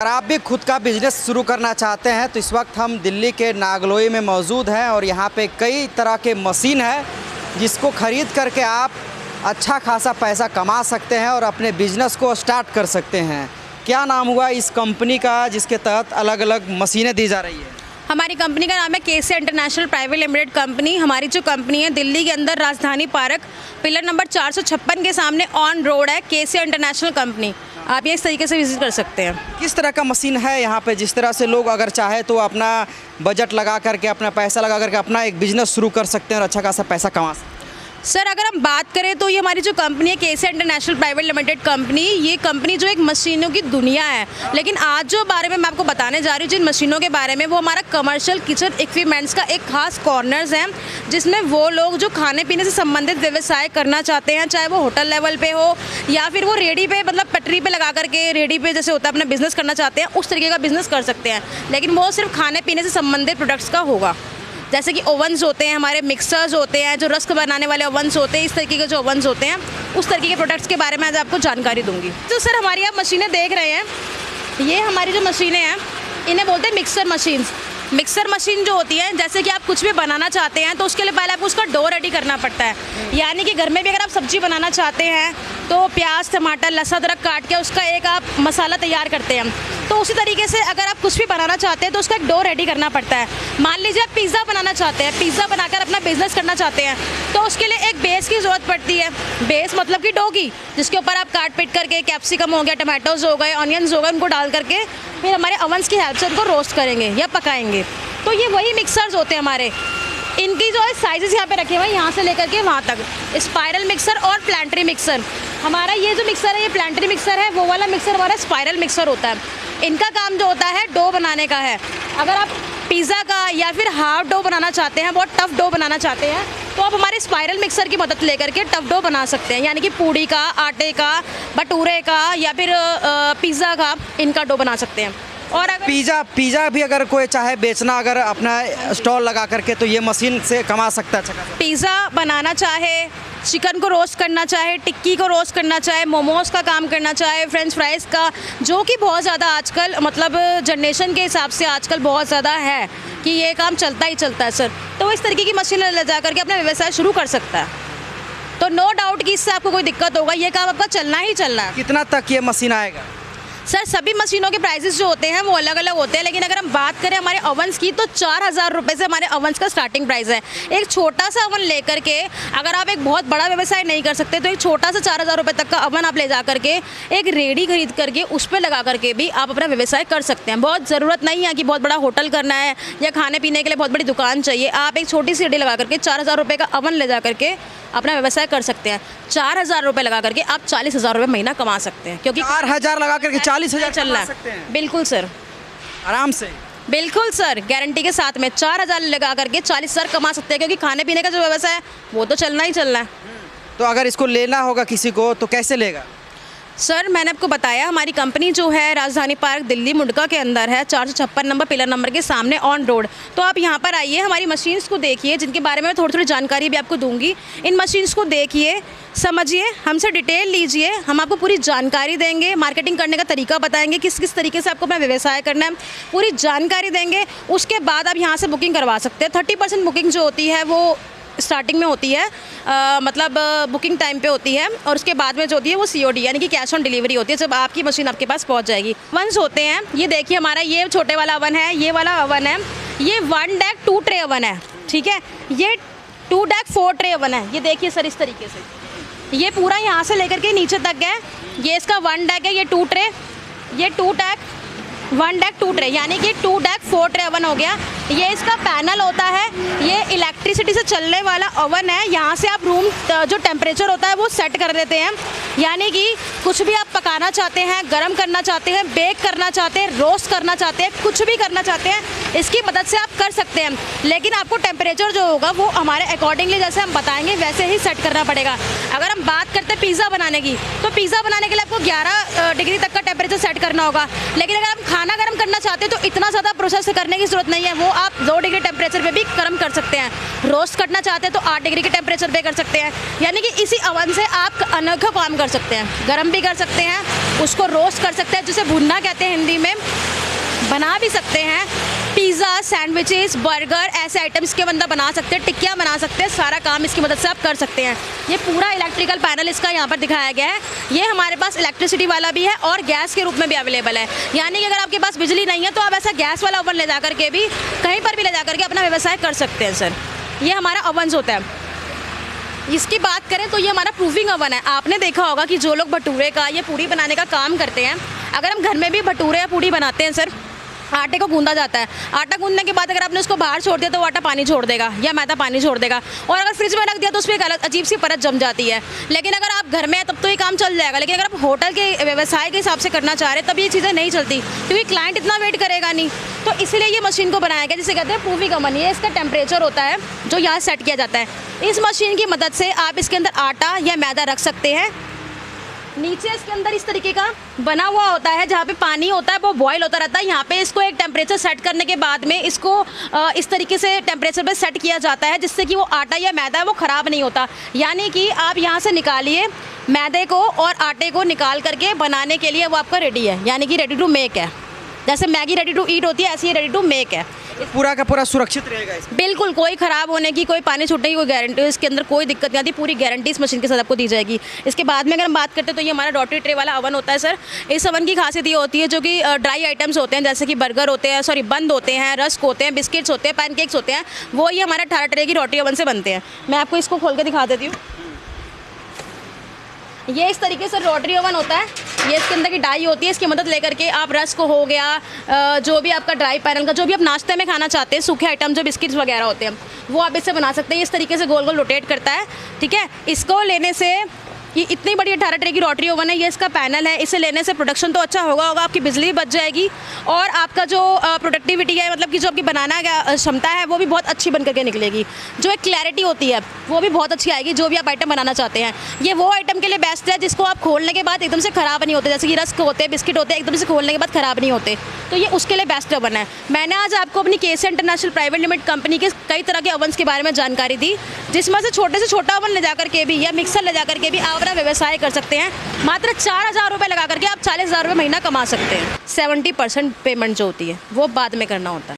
अगर आप भी खुद का बिजनेस शुरू करना चाहते हैं तो इस वक्त हम दिल्ली के नागलोई में मौजूद हैं और यहाँ पे कई तरह के मशीन है जिसको ख़रीद करके आप अच्छा खासा पैसा कमा सकते हैं और अपने बिजनेस को स्टार्ट कर सकते हैं। क्या नाम हुआ इस कंपनी का जिसके तहत अलग अलग मशीनें दी जा रही है? हमारी कंपनी का नाम है केसी इंटरनेशनल प्राइवेट लिमिटेड कंपनी। हमारी जो कंपनी है दिल्ली के अंदर राजधानी पार्क पिलर नंबर 456 के सामने ऑन रोड है केसी इंटरनेशनल कंपनी। आप ये इस तरीके से विजिट कर सकते हैं। किस तरह का मशीन है यहाँ पे जिस तरह से लोग अगर चाहे तो अपना बजट लगा करके अपना पैसा लगा करके अपना एक बिजनेस शुरू कर सकते हैं और अच्छा खासा पैसा कमा सकते हैं? सर अगर हम बात करें तो ये हमारी जो कंपनी है केसी इंटरनेशनल प्राइवेट लिमिटेड कंपनी, ये कंपनी जो एक मशीनों की दुनिया है। लेकिन आज जो बारे में मैं आपको बताने जा रही हूँ जिन मशीनों के बारे में, वो हमारा कमर्शियल किचन इक्विपमेंट्स का एक खास कॉर्नर्स है जिसमें वो लोग जो खाने पीने से संबंधित व्यवसाय करना चाहते हैं, चाहे वो होटल लेवल पे हो या फिर वो रेडी पे मतलब पटरी पे लगा करके रेडी पे जैसे होता है अपना बिजनेस करना चाहते हैं, उस तरीके का बिजनेस कर सकते हैं। लेकिन वो सिर्फ खाने पीने से संबंधित प्रोडक्ट्स का होगा। जैसे कि ओवन्स होते हैं, हमारे मिक्सर्स होते हैं, जो रस्क बनाने वाले ओवन्स होते हैं, इस तरीके के जो ओवन्स होते हैं, उस तरीके के प्रोडक्ट्स के बारे में आज आपको जानकारी दूंगी। तो सर हमारी आप मशीनें देख रहे हैं, ये हमारी जो मशीनें हैं इन्हें बोलते हैं मिक्सर मशीन्स। मिक्सर मशीन जो होती है, जैसे कि आप कुछ भी बनाना चाहते हैं तो उसके लिए पहले आपको उसका डो रेडी करना पड़ता है। यानी कि घर में भी अगर आप सब्जी बनाना चाहते हैं तो प्याज टमाटर लहसुन अदरक काट के उसका एक आप मसाला तैयार करते हैं। तो उसी तरीके से अगर आप कुछ भी बनाना चाहते हैं तो उसका एक डो रेडी करना पड़ता है। मान लीजिए आप पिज़्ज़ा बनाना चाहते हैं, पिज़्ज़ा बनाकर अपना बिजनेस करना चाहते हैं, तो उसके लिए एक बेस की ज़रूरत पड़ती है। बेस मतलब कि डो की, जिसके ऊपर आप काट पीट करके कैप्सिकम हो गया, टमाटोज हो गए, ऑनियंस हो गए, उनको डाल करके फिर हमारे ओवन्स की हेल्प से उनको रोस्ट करेंगे या पकाएंगे। तो ये वही मिक्सर्स होते हैं हमारे। इनकी जो है साइजेस यहाँ पे रखे हुए हैं, यहाँ से लेकर के वहाँ तक, स्पाइरल मिक्सर और प्लांटरी मिक्सर। हमारा ये जो मिक्सर है ये प्लांटरी मिक्सर है, वो वाला मिक्सर हमारा स्पाइरल मिक्सर होता है। इनका काम जो होता है डो बनाने का है। अगर आप पिज़्ज़ा का या फिर हार्ड डो बनाना चाहते हैं, बहुत टफ डो बनाना चाहते हैं, तो आप हमारे स्पाइरल मिक्सर की मदद लेकर के टफ डो बना सकते हैं। यानी कि पूड़ी का, आटे का, भटूरे का या फिर पिज़्ज़ा का, इनका डो बना सकते हैं। और अगर पिज़्ज़ा भी अगर कोई चाहे बेचना अगर अपना स्टॉल लगा करके तो ये मशीन से कमा सकता है अच्छा खासा। पिज़्ज़ा बनाना चाहे, चिकन को रोस्ट करना चाहे, टिक्की को रोस्ट करना चाहे, मोमोज़ का काम करना चाहे, फ्रेंच फ्राइज़ का, जो कि बहुत ज़्यादा आजकल मतलब जनरेशन के हिसाब से आजकल बहुत ज़्यादा है कि ये काम चलता ही चलता है सर। तो इस तरीके की मशीन ले जा करके अपना व्यवसाय शुरू कर सकता है। तो नो डाउट कि इससे आपको कोई दिक्कत होगा, ये काम आपका चलना ही चलना है। कितना तक ये मशीन आएगा? सर सभी मशीनों के प्राइसेस जो होते हैं वो अलग अलग होते हैं, लेकिन अगर हम बात करें हमारे ओवन्स की तो 4000 रुपये से हमारे ओवन्स का स्टार्टिंग प्राइस है। एक छोटा सा ओवन लेकर के अगर आप एक बहुत बड़ा व्यवसाय नहीं कर सकते तो एक छोटा सा 4000 रुपये तक का ओवन आप ले जा करके एक रेडी खरीद करके उस पर लगा करके भी आप अपना व्यवसाय कर सकते हैं। बहुत ज़रूरत नहीं है कि बहुत बड़ा होटल करना है या खाने पीने के लिए बहुत बड़ी दुकान चाहिए। आप एक छोटी सी रेडी लगा करके 4000 रुपये का ओवन ले जा करके अपना व्यवसाय कर सकते हैं। 4000 रुपये लगा करके आप 40,000 रुपये महीना कमा सकते हैं, क्योंकि 4000 लगा करके 40,000 चल रहा है। बिल्कुल सर, आराम से। बिल्कुल सर, गारंटी के साथ में 4000 लगा करके 40,000 कमा सकते हैं, क्योंकि खाने पीने का जो व्यवसाय है वो तो चलना ही चलना है। तो अगर इसको लेना होगा किसी को तो कैसे लेगा? सर मैंने आपको बताया हमारी कंपनी जो है राजधानी पार्क दिल्ली मुंडका के अंदर है, 456 नंबर पिलर नंबर के सामने ऑन रोड। तो आप यहाँ पर आइए, हमारी मशीन्स को देखिए जिनके बारे में मैं थोड़ी थोड़ी जानकारी भी आपको दूंगी। इन मशीन्स को देखिए, समझिए, हमसे डिटेल लीजिए, हम आपको पूरी जानकारी देंगे, मार्केटिंग करने का तरीका बताएंगे, किस किस तरीके से आपको अपना व्यवसाय करना है, पूरी जानकारी देंगे। उसके बाद आप यहाँ से बुकिंग करवा सकते हैं। 30% बुकिंग जो होती है वो स्टार्टिंग में होती है, मतलब बुकिंग टाइम पे होती है, और उसके बाद में जो होती है वो COD यानी कि कैश ऑन डिलीवरी होती है, जब आपकी मशीन आपके पास पहुंच जाएगी। ओवन्स होते हैं, ये देखिए हमारा ये छोटे वाला ओवन है, ये वाला ओवन है, ये 1 डैक 2 ट्रे ओवन है, ठीक है। ये 2 डैक 4 ट्रे ओवन है, ये देखिए सर इस तरीके से, ये पूरा यहाँ से लेकर के नीचे तक है। ये इसका 1 डैक है, ये 2 ट्रे, ये 2 डैक 1 डैक 2 ट्रे, यानी कि 2 डैक 4 ट्रे ओवन हो गया। ये इसका पैनल होता है, ये इलेक्ट्रिसिटी से चलने वाला ओवन है। यहाँ से आप रूम जो टेम्परेचर होता है वो सेट कर देते हैं, यानी कि कुछ भी आप पकाना चाहते हैं, गर्म करना चाहते हैं, बेक करना चाहते हैं, रोस्ट करना चाहते हैं, कुछ भी करना चाहते हैं, इसकी मदद से आप कर सकते हैं। लेकिन आपको टेम्परेचर जो होगा वो हमारे अकॉर्डिंगली जैसे हम बताएंगे वैसे ही सेट करना पड़ेगा। अगर हम बात करते हैं पिज़्ज़ा बनाने की, तो पिज़्ज़ा बनाने के लिए आपको 11 डिग्री तक का टेम्परेचर सेट करना होगा। लेकिन अगर आप खाना गर्म करना चाहते हैं तो इतना ज़्यादा प्रोसेस करने की ज़रूरत नहीं है, वो आप 2 डिग्री टेम्परेचर पे भी गर्म कर सकते हैं। रोस्ट करना चाहते हैं तो 8 डिग्री के टेम्परेचर पे कर सकते हैं। यानी कि इसी अवन से आप अनोखा काम कर सकते हैं, गर्म भी कर सकते हैं, उसको रोस्ट कर सकते हैं, जिसे भुनना कहते हैं हिंदी में, बना भी सकते हैं। पिज़्ज़ा, सैंडविचेस, बर्गर, ऐसे आइटम्स के बंदा बना सकते हैं, टिक्कियाँ बना सकते हैं, सारा काम इसकी मदद से आप कर सकते हैं। ये पूरा इलेक्ट्रिकल पैनल इसका यहाँ पर दिखाया गया है। ये हमारे पास इलेक्ट्रिसिटी वाला भी है और गैस के रूप में भी अवेलेबल है। यानी कि अगर आपके पास बिजली नहीं है तो आप ऐसा गैस वाला ओवन ले जा करके भी कहीं पर भी ले जा करके अपना व्यवसाय कर सकते हैं सर। ये हमारा ओवन होता है। इसकी बात करें तो ये हमारा प्रूफिंग ओवन है। आपने देखा होगा कि जो लोग भटूरे का, ये पूड़ी बनाने का काम करते हैं, अगर हम घर में भी भटूरे या पूड़ी बनाते हैं सर, आटे को गूंदा जाता है। आटा गूंदने के बाद अगर आपने उसको बाहर छोड़ दिया तो वो आटा पानी छोड़ देगा या मैदा पानी छोड़ देगा, और अगर फ्रिज में रख दिया तो उसमें एक अलग अजीब सी परत जम जाती है। लेकिन अगर आप घर में हैं तब तो ये काम चल जाएगा, लेकिन अगर आप होटल के व्यवसाय के हिसाब से करना चाह रहे हैं तब ये चीज़ें नहीं चलती, क्योंकि क्लाइंट इतना वेट करेगा नहीं। तो इसलिए ये मशीन को बनाया गया, जिसे कहते हैं प्रूफिंग ओवन। ये इसका टेम्परेचर होता है जो यहाँ सेट किया जाता है। इस मशीन की मदद से आप इसके अंदर आटा या मैदा रख सकते हैं। नीचे इसके अंदर इस तरीके का बना हुआ होता है, जहाँ पे पानी होता है वो बॉईल होता रहता है। यहाँ पे इसको एक टेम्परेचर सेट करने के बाद में इसको इस तरीके से टेम्परेचर पे सेट किया जाता है, जिससे कि वो आटा या मैदा है वो ख़राब नहीं होता। यानी कि आप यहाँ से निकालिए मैदे को और आटे को निकाल करके बनाने के लिए वो आपका रेडी है, यानी कि रेडी टू मेक है। जैसे मैगी रेडी टू ईट होती है, ऐसे ही रेडी टू मेक है। पूरा का पूरा सुरक्षित रहेगा इसमें? बिल्कुल, कोई ख़राब होने की, कोई पानी छूटने की कोई गारंटी, इसके अंदर कोई दिक्कत नहीं आती। पूरी गारंटी इस मशीन के साथ आपको दी जाएगी। इसके बाद में अगर हम बात करते हैं तो ये हमारा रोटरी ट्रे वाला ओवन होता है सर। इस ओवन की खासियत ये होती है, जो कि ड्राई आइटम्स होते हैं, जैसे कि बर्गर होते हैं, सॉरी बंद होते हैं, रस्क होते हैं, बिस्किट्स होते हैं, पैनकेक्स होते हैं, वो ये हमारा 18 ट्रे की रोटरी ओवन से बनते हैं। मैं आपको इसको खोल के दिखा देती हूँ। ये इस तरीके से रोटरी ओवन होता है। ये इसके अंदर की डाई होती है, इसकी मदद लेकर के आप रस्क हो गया, जो भी आपका ड्राई पैनल का, जो भी आप नाश्ते में खाना चाहते हैं, सूखे आइटम जो बिस्किट्स वगैरह होते हैं, वो आप इससे बना सकते हैं। इस तरीके से गोल गोल रोटेट करता है, ठीक है। इसको लेने से, ये इतनी बड़ी 18 ट्रे की रोटरी ओवन है, ये इसका पैनल है, इसे लेने से प्रोडक्शन तो अच्छा होगा, आपकी बिजली भी बच जाएगी और आपका जो प्रोडक्टिविटी है, मतलब कि जो आपकी बनाना का क्षमता है वो भी बहुत अच्छी बन करके निकलेगी। जो एक क्लैरिटी होती है वो भी बहुत अच्छी आएगी, जो भी आप आइटम बनाना चाहते हैं। ये वो आइटम के लिए बेस्ट है जिसको आप खोलने के बाद एकदम से ख़राब नहीं होते, जैसे कि रस्क होते हैं, बिस्किट होते हैं, एकदम से खोलने के बाद ख़राब नहीं होते, तो ये उसके लिए बेस्ट ओवन है। मैंने आज आपको अपनी केसिया इंटरनेशनल प्राइवेट लिमिटेड कंपनी के कई तरह के ओवन्स के बारे में जानकारी दी, जिसमें से छोटा ओवन ले जाकर के भी या मिक्सर ले जाकर के भी आप अपना व्यवसाय कर सकते हैं। मात्र 4000 रुपये लगा करके आप 40,000 रुपये महीना कमा सकते हैं। 70% पेमेंट जो होती है वो बाद में करना होता है।